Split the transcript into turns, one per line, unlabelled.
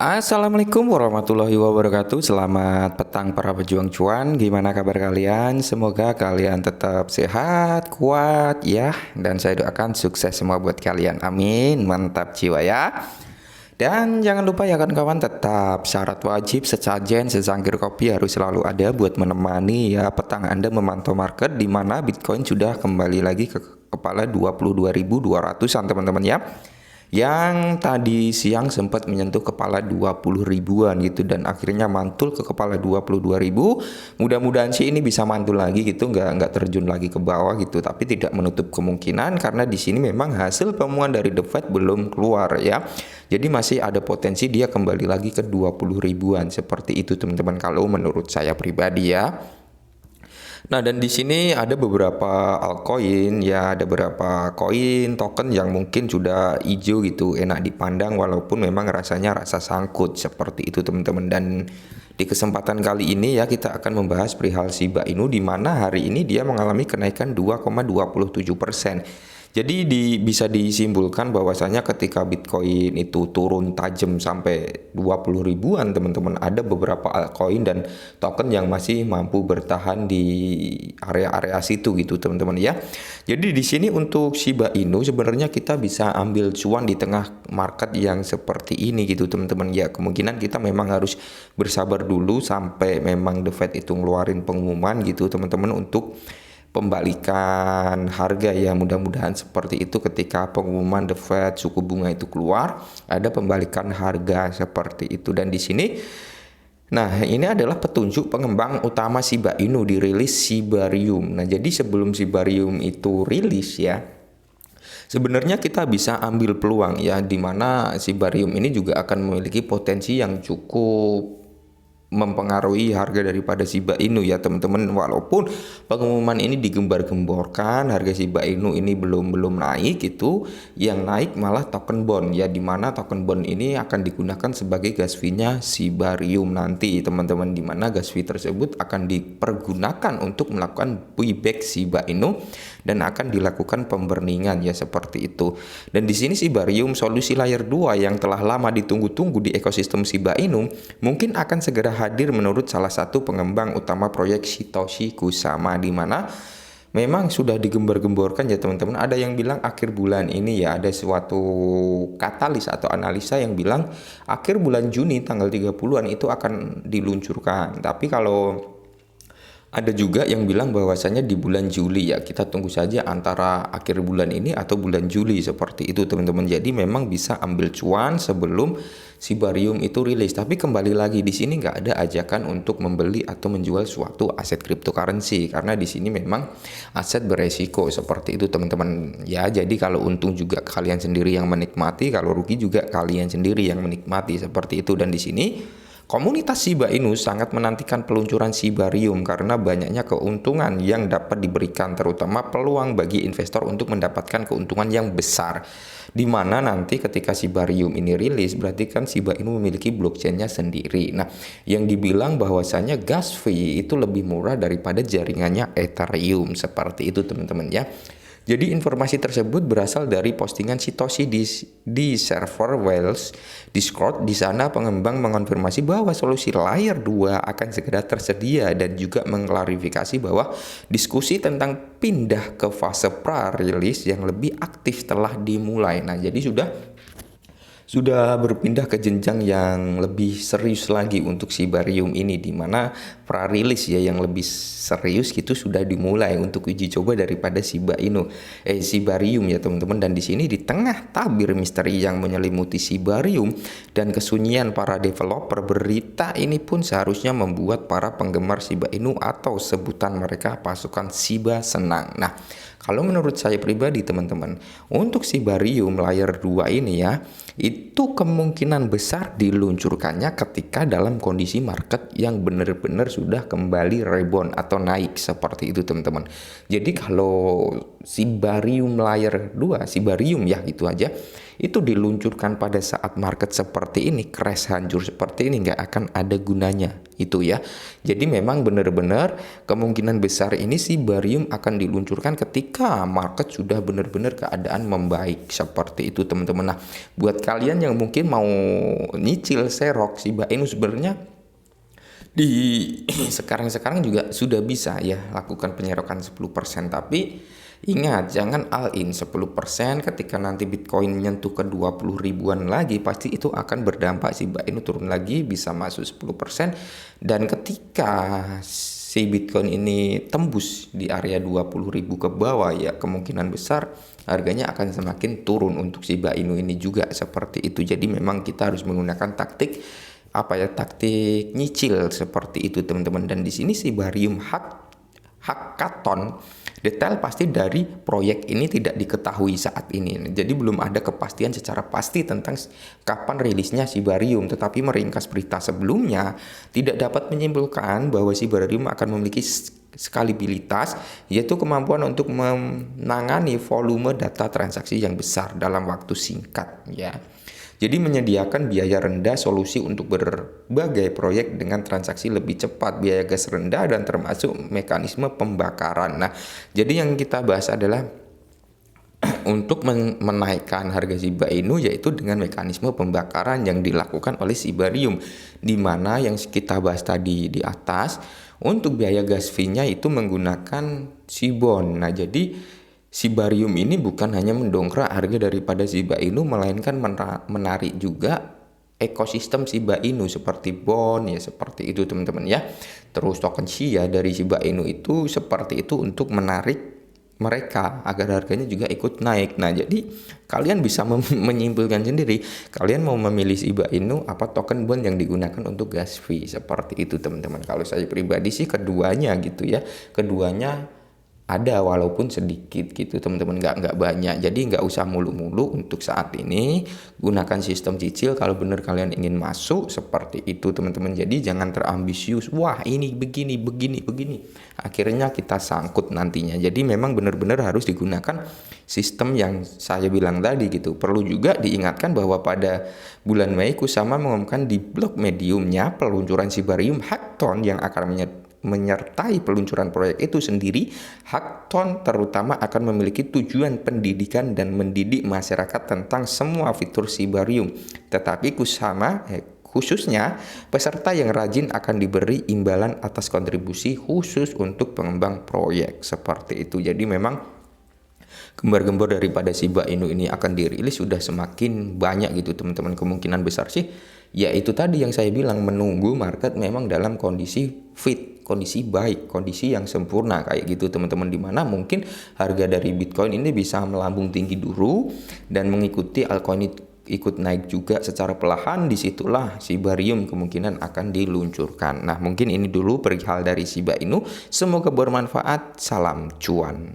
Assalamualaikum warahmatullahi wabarakatuh. Selamat petang para pejuang cuan. Gimana kabar kalian? Semoga kalian tetap sehat, kuat ya. Dan saya doakan sukses semua buat kalian. Amin. Mantap jiwa ya. Dan jangan lupa ya kawan-kawan, tetap syarat wajib sesajen secangkir kopi harus selalu ada buat menemani ya petang Anda memantau market, di mana Bitcoin sudah kembali lagi ke kepala 22.200-an teman-teman ya. Yang tadi siang sempat menyentuh kepala 20 ribuan gitu, dan akhirnya mantul ke kepala 22 ribu. Mudah-mudahan sih ini bisa mantul lagi gitu, nggak terjun lagi ke bawah gitu, tapi tidak menutup kemungkinan karena di sini memang hasil temuan dari The Fed belum keluar ya. Jadi masih ada potensi dia kembali lagi ke 20 ribuan seperti itu teman-teman, kalau menurut saya pribadi ya. Nah, dan di sini ada beberapa altcoin ya, ada beberapa koin token yang mungkin sudah hijau gitu, enak dipandang walaupun memang rasanya rasa sangkut seperti itu teman-teman. Dan di kesempatan kali ini ya kita akan membahas perihal Shiba Inu, di mana hari ini dia mengalami kenaikan 2,27%. Jadi bisa disimpulkan bahwasanya ketika Bitcoin itu turun tajam sampai 20 ribuan teman-teman, ada beberapa altcoin dan token yang masih mampu bertahan di area-area situ gitu teman-teman ya. Jadi di sini untuk Shiba Inu sebenarnya kita bisa ambil cuan di tengah market yang seperti ini gitu teman-teman ya. Kemungkinan kita memang harus bersabar dulu sampai memang The Fed itu ngeluarin pengumuman gitu teman-teman untuk pembalikan harga ya. Mudah-mudahan seperti itu, ketika pengumuman The Fed suku bunga itu keluar, ada pembalikan harga seperti itu. Dan di sini, nah ini adalah petunjuk pengembang utama Shiba Inu dirilis Shibarium. Nah jadi sebelum Shibarium itu rilis ya, sebenarnya kita bisa ambil peluang ya, dimana Shibarium ini juga akan memiliki potensi yang cukup mempengaruhi harga daripada Shiba Inu ya teman-teman. Walaupun pengumuman ini digembar-gemborkan, harga Shiba Inu ini belum naik gitu, yang naik malah token bond ya, dimana token bond ini akan digunakan sebagai gas fee-nya Shibarium nanti teman-teman, dimana gas fee tersebut akan dipergunakan untuk melakukan buyback Shiba Inu dan akan dilakukan pemburningan ya seperti itu. Dan di sini Shibarium, solusi layer 2 yang telah lama ditunggu-tunggu di ekosistem Shiba Inu, mungkin akan segera hadir menurut salah satu pengembang utama proyek Satoshi Kusama, di mana memang sudah digembar-gemborkan ya teman-teman. Ada yang bilang akhir bulan ini ya, ada suatu katalis atau analisa yang bilang akhir bulan Juni tanggal 30-an itu akan diluncurkan. Tapi kalau ada juga yang bilang bahwasanya di bulan Juli ya, kita tunggu saja antara akhir bulan ini atau bulan Juli seperti itu teman-teman. Jadi memang bisa ambil cuan sebelum Shibarium itu rilis. Tapi kembali lagi, di sini nggak ada ajakan untuk membeli atau menjual suatu aset cryptocurrency, karena di sini memang aset beresiko seperti itu teman-teman ya. Jadi kalau untung juga kalian sendiri yang menikmati, kalau rugi juga kalian sendiri yang menikmati seperti itu. Dan di sini komunitas Shiba Inu sangat menantikan peluncuran Shibarium karena banyaknya keuntungan yang dapat diberikan, terutama peluang bagi investor untuk mendapatkan keuntungan yang besar. Di mana nanti ketika Shibarium ini rilis, berarti kan Shiba Inu memiliki blockchain-nya sendiri. Nah, yang dibilang bahwasanya gas fee itu lebih murah daripada jaringannya Ethereum seperti itu teman-teman ya. Jadi informasi tersebut berasal dari postingan Satoshi di server Whales Discord. Di sana pengembang mengonfirmasi bahwa solusi layer 2 akan segera tersedia dan juga mengklarifikasi bahwa diskusi tentang pindah ke fase pra-rilis yang lebih aktif telah dimulai. Nah, jadi sudah berpindah ke jenjang yang lebih serius lagi untuk Shibarium ini, di mana pra-rilis ya yang lebih serius gitu sudah dimulai untuk uji coba daripada Shibarium ya teman-teman. Dan di sini di tengah tabir misteri yang menyelimuti Shibarium dan kesunyian para developer, berita ini pun seharusnya membuat para penggemar Shiba Inu atau sebutan mereka pasukan Shiba senang. Nah, kalau menurut saya pribadi teman-teman, untuk Shibarium layer 2 ini ya, itu kemungkinan besar diluncurkannya ketika dalam kondisi market yang benar-benar sudah kembali rebound atau naik seperti itu teman-teman. Jadi kalau Shibarium layer 2, Shibarium ya gitu aja, itu diluncurkan pada saat market seperti ini, crash hancur seperti ini, nggak akan ada gunanya itu ya. Jadi memang benar-benar kemungkinan besar ini Shibarium akan diluncurkan ketika ketika market sudah benar-benar keadaan membaik seperti itu teman-teman. Nah, buat kalian yang mungkin mau nyicil serok Shiba Inu, sebenarnya di sekarang juga sudah bisa ya lakukan penyerokan 10%, tapi ingat jangan all in 10%. Ketika nanti Bitcoin menyentuh ke 20 ribuan lagi, pasti itu akan berdampak Shiba Inu turun lagi bisa masuk 10%, dan ketika si Bitcoin ini tembus di area 20 ribu ke bawah, ya kemungkinan besar harganya akan semakin turun untuk Shiba Inu ini juga seperti itu. Jadi memang kita harus menggunakan taktik nyicil seperti itu teman-teman. Dan di sini Shibarium Hackathon, detail pasti dari proyek ini tidak diketahui saat ini. Jadi belum ada kepastian secara pasti tentang kapan rilisnya Shibarium, tetapi meringkas berita sebelumnya tidak dapat menyimpulkan bahwa Shibarium akan memiliki skalabilitas, yaitu kemampuan untuk menangani volume data transaksi yang besar dalam waktu singkat ya. Jadi menyediakan biaya rendah, solusi untuk berbagai proyek dengan transaksi lebih cepat, biaya gas rendah, dan termasuk mekanisme pembakaran. Nah, jadi yang kita bahas adalah untuk menaikkan harga Shiba Inu, yaitu dengan mekanisme pembakaran yang dilakukan oleh Shibarium, di mana yang kita bahas tadi di atas, untuk biaya gas fee-nya itu menggunakan Shibon. Nah, jadi Shibarium ini bukan hanya mendongkrak harga daripada Shiba Inu, melainkan menarik juga ekosistem Shiba Inu seperti bond ya, seperti itu teman-teman ya. Terus token SHIA dari Shiba Inu itu seperti itu untuk menarik mereka agar harganya juga ikut naik. Nah, jadi kalian bisa menyimpulkan sendiri, kalian mau memilih Shiba Inu apa token bond yang digunakan untuk gas fee, seperti itu teman-teman. Kalau saya pribadi sih keduanya gitu ya, keduanya ada walaupun sedikit gitu teman-teman, nggak banyak. Jadi nggak usah mulu-mulu untuk saat ini, gunakan sistem cicil kalau benar kalian ingin masuk seperti itu teman-teman. Jadi jangan terambisius, wah ini begini akhirnya kita sangkut nantinya. Jadi memang benar-benar harus digunakan sistem yang saya bilang tadi gitu. Perlu juga diingatkan bahwa pada bulan Mei Kusama mengumumkan di blog Mediumnya peluncuran Shibarium Hackathon yang akan menyertai peluncuran proyek itu sendiri. Hackathon terutama akan memiliki tujuan pendidikan dan mendidik masyarakat tentang semua fitur Shibarium. Tetapi khususnya peserta yang rajin akan diberi imbalan atas kontribusi khusus untuk pengembang proyek seperti itu. Jadi memang gembar-gembor daripada Shiba Inu ini akan dirilis sudah semakin banyak gitu teman-teman. Kemungkinan besar sih ya itu tadi yang saya bilang, menunggu market memang dalam kondisi fit, kondisi baik, kondisi yang sempurna kayak gitu teman-teman, dimana mungkin harga dari Bitcoin ini bisa melambung tinggi dulu dan mengikuti altcoin ikut naik juga secara perlahan. Disitulah Shibarium kemungkinan akan diluncurkan. Nah, mungkin ini dulu perihal dari Shiba Inu, semoga bermanfaat. Salam cuan.